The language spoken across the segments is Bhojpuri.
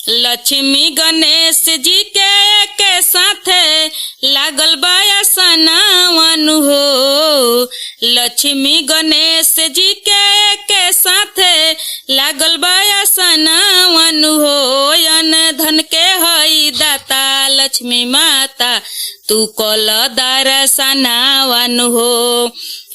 लक्ष्मी गणेश जी के साथे लागल बाया सनावन हो। लक्ष्मी गणेश जी के साथे लागल बाया सनावन हो। अन धन के हई दाता लक्ष्मी माता तू कल दर्शनावन हो।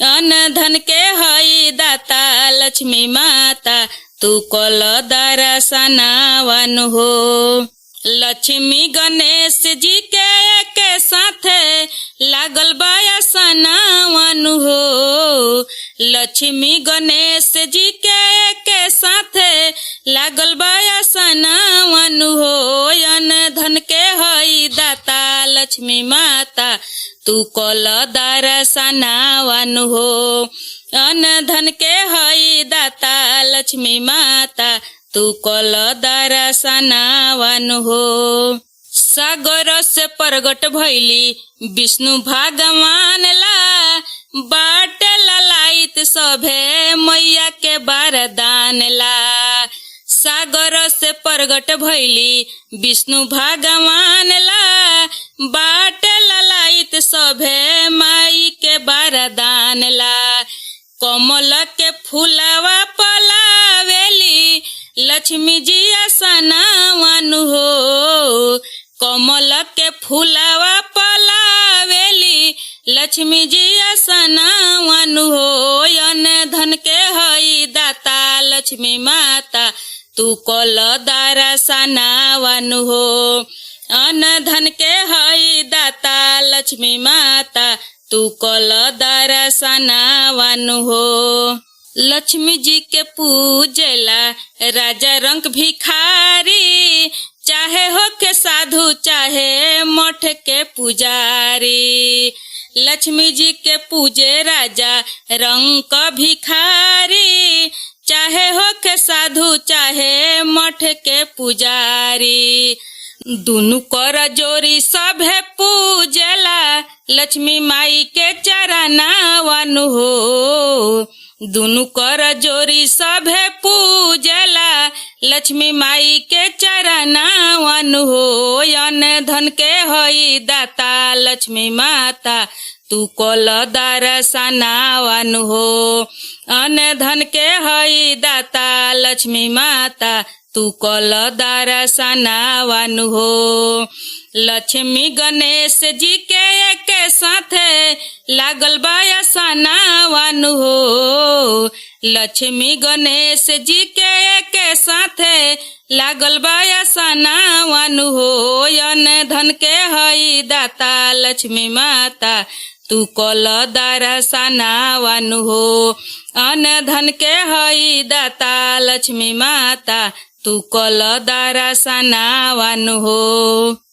अन धन के हई दाता लक्ष्मी माता तू कल दर्शनावन हो। लक्ष्मी गणेश जी के साथे लागल बाया सनावन हो। लक्ष्मी गणेश जी के साथे लागल बाया सनावन हो। अन धन के हई दाता लक्ष्मी माता तू कल दर्शनावन हो। अन धन के हई दाता लक्ष्मी माता तू कल दर्शनावन हो। सागर से प्रगट भइली विष्णु भगवान ला बाट ललाइत सभे मैया के वरदान ला। सागर से प्रगट भइली विष्णु भगवान ला बाट ललाइत सभे माई के वरदान ला। कमल के फूलवा पलावेली लक्ष्मी जी सनावन हो। कमल के फूलवा पलावेली लक्ष्मी जी सनावन हो। अन धन के हई दाता लक्ष्मी माता तू कल दर्शनावन हो। अन धन के हई दाता लक्ष्मी माता तू कल दर्शनावन हो। लक्ष्मी जी के पूजेला राजा रंग भिखारी चाहे हो के साधु चाहे मठ के पुजारी। लक्ष्मी जी के पूजे राजा रंग भिखारी चाहे हो के साधु चाहे मठ के पुजारी। दुनु कर जोरी सभे पूजेला लक्ष्मी माई के चरनावन हो। दुनु कर जोरी सभे पूजेला लक्ष्मी माई के चरनावन हो। अन धन के हई दाता लक्ष्मी माता तू कल दर्शनावन हो। अन धन के हई दाता लक्ष्मी माता तू कल दर्शनावन हो। लक्ष्मी गणेश जी के साथे लागल बाया सनावन हो। लक्ष्मी गणेश जी के साथे लागल बाया सनावन हो। अन धन के हई दाता लक्ष्मी माता तू कल दर्शनावन हो। अन धन के हई दाता लक्ष्मी माता तू कल दर्शनावन हो।